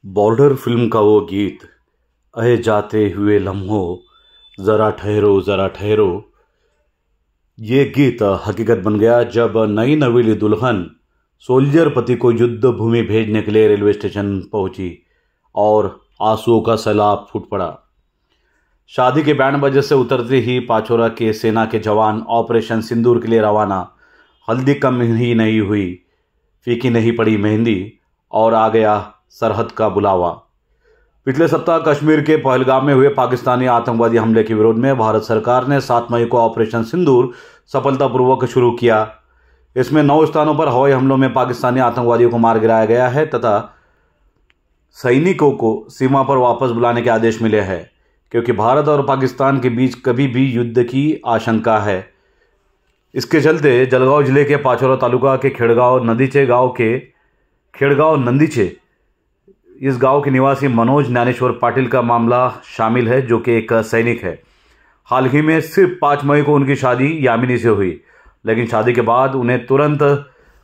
Border film का वो गीत, अहे जाते हुए लम्हों ज़रा ठहरो ज़रा ठहरो। ये गीत हकीकत बन गया जब नई नवेली दुल्हन सोल्जर पति को युद्ध भूमि भेजने के लिए रेलवे स्टेशन पहुंची और आंसुओं का सैलाब फूट पड़ा। शादी के बैंड बाजे से उतरते ही पाचोरा के सेना के जवान ऑपरेशन सिंदूर के लिए रवाना। हल्दी कम ही नहीं हुई, फीकी नहीं पड़ी मेहंदी और आ गया सरहद का बुलावा। पिछले सप्ताह कश्मीर के पहलगाम में हुए पाकिस्तानी आतंकवादी हमले के विरोध में भारत सरकार ने 7 मई को ऑपरेशन सिंदूर सफलतापूर्वक शुरू किया। इसमें 9 स्थानों पर हवाई हमलों में पाकिस्तानी आतंकवादियों को मार गिराया गया है तथा सैनिकों को सीमा पर वापस बुलाने के आदेश मिले हैं, क्योंकि भारत और पाकिस्तान के बीच कभी भी युद्ध की आशंका है। इसके चलते जलगांव जिले के पाचोरा तालुका के खेड़गांव नंदीचे इस गांव के निवासी मनोज ज्ञानेश्वर पाटिल का मामला शामिल है, जो कि एक सैनिक है। हाल ही में सिर्फ 5 मई को उनकी शादी यामिनी से हुई, लेकिन शादी के बाद उन्हें तुरंत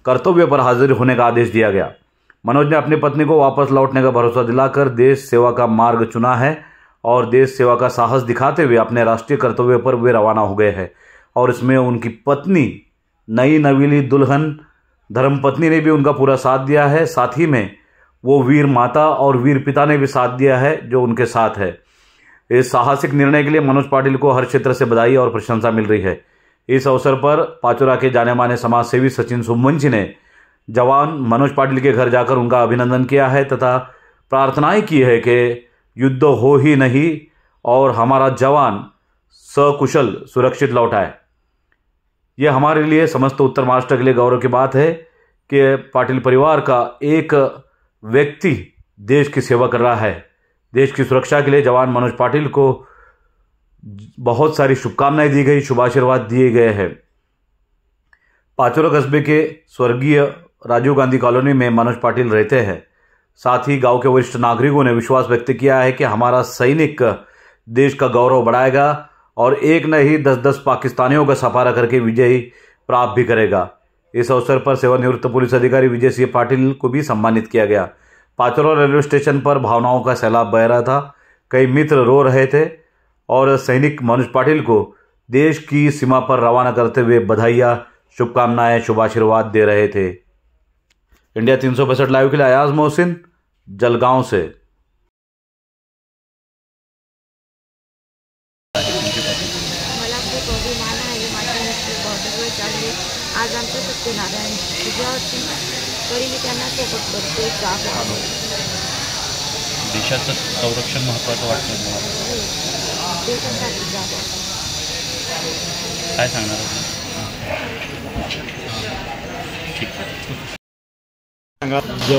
कर्तव्य पर हाजिर होने का आदेश दिया गया। मनोज ने अपनी पत्नी को वापस लौटने का भरोसा दिलाकर देश सेवा का मार्ग चुना है और देश सेवा का साहस दिखाते हुए अपने राष्ट्रीय कर्तव्य पर वे रवाना हो गए हैं। और इसमें उनकी पत्नी, नई नवेली दुल्हन धर्मपत्नी ने भी उनका पूरा साथ दिया है। साथ ही में वो वीर माता और वीर पिता ने भी साथ दिया है जो उनके साथ है। इस साहसिक निर्णय के लिए मनोज पाटिल को हर क्षेत्र से बधाई और प्रशंसा मिल रही है। इस अवसर पर पाचोरा के जाने माने समाज सेवी सचिन सुमवंशी ने जवान मनोज पाटिल के घर जाकर उनका अभिनंदन किया है तथा प्रार्थनाएं की है कि युद्ध हो ही नहीं और हमारा जवान सकुशल सुरक्षित लौट आए। यह हमारे लिए, समस्त उत्तर महाराष्ट्र के लिए गौरव की बात है कि पाटिल परिवार का एक व्यक्ति देश की सेवा कर रहा है। देश की सुरक्षा के लिए जवान मनोज पाटिल को बहुत सारी शुभकामनाएं दी गई, शुभाशीर्वाद दिए गए हैं। पाचोरा कस्बे के स्वर्गीय राजीव गांधी कॉलोनी में मनोज पाटिल रहते हैं। साथ ही गांव के वरिष्ठ नागरिकों ने विश्वास व्यक्त किया है कि हमारा सैनिक देश का गौरव बढ़ाएगा और एक नहीं 10-10 पाकिस्तानियों का सफारा करके विजयी प्राप्त भी करेगा। इस अवसर पर सेवानिवृत्त पुलिस अधिकारी विजय सिंह पाटिल को भी सम्मानित किया गया। पाचोरा रेलवे स्टेशन पर भावनाओं का सैलाब बह रहा था। कई मित्र रो रहे थे और सैनिक मनोज पाटिल को देश की सीमा पर रवाना करते हुए बधाइयाँ, शुभकामनाएं, शुभाशीर्वाद दे रहे थे। इंडिया 365 लाइव के लिए अयाज मोहसिन, जलगांव से। आज आमच्या सत्यनारायण पूजावरती तरी मी त्यांना सोबत करतो. जाग आहे. देशाचं संरक्षण महत्त्वाचं वाटतं मला. देशासाठी जाग आहे. काय सांगणार?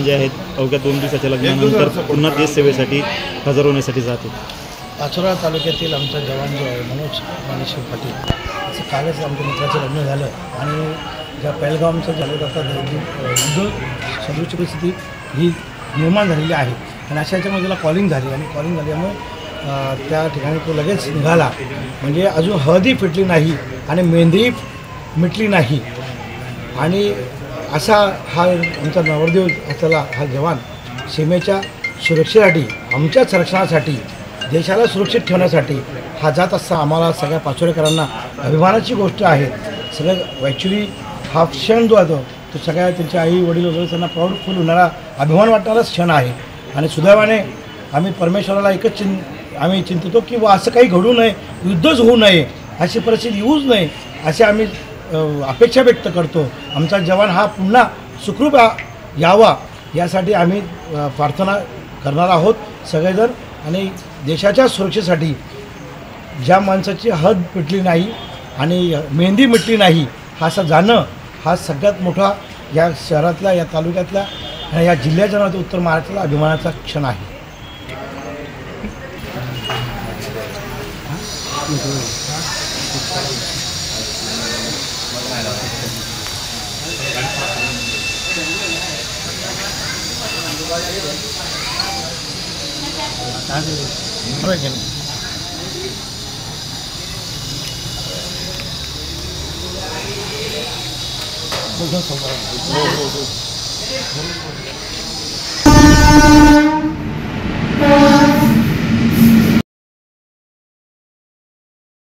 जे आहेत अवघ्या 2 दिवसाच्या लग्नानंतर पुन्हा देश सेवेसाठी हजर होण्यासाठी जाते. पाचोरा तालुक्यातील आमचा जवान जो आहे मनोज ज्ञानेश्वर पाटील, असं कालच आमच्या मित्राचं लग्न झालं आणि ज्या पहलगामचं झालं आता युद्ध सदृश परिस्थिती ही निर्माण झालेली आहे आणि अशा याच्यामध्ये त्याला कॉलिंग झाली आणि कॉलिंग झाल्यामुळे त्या ठिकाणी तो लगेच निघाला. म्हणजे अजून हळदी फिटली नाही आणि मेहंदी मिटली नाही आणि असा हा आमचा नवरदेव असलेला हा जवान सीमेच्या सुरक्षेसाठी, आमच्या संरक्षणासाठी, देशाला सुरक्षित ठेवण्यासाठी हा जात असता आम्हाला सगळ्या पाचोरेकरांना अभिमानाची गोष्ट आहे. सगळं ॲक्च्युली हा क्षण जो आहे तो सगळ्या त्यांचे आई वडील वगैरे त्यांना प्राऊडफुल होणारा, अभिमान वाटणाराच क्षण आहे. आणि सुदैवाने आम्ही परमेश्वराला एकच आम्ही चिंतितो की असं काही घडू नये, युद्धच होऊ नये, अशी परिस्थिती येऊच नये अशी आम्ही अपेक्षा व्यक्त करतो. आमचा जवान हा पुन्हा सुखरूप यावा यासाठी आम्ही प्रार्थना करणार आहोत सगळेजण. आणि देशाच्या सुरक्षेसाठी ज्या माणसाची हद मिटली नाही आणि मेहंदी मिटली नाही हा असं जाणं हा सगळ्यात मोठा या शहरातल्या, या तालुक्यातल्या आणि या जिल्ह्याच्या उत्तर महाराष्ट्राला अभिमानाचा क्षण आहे. हो.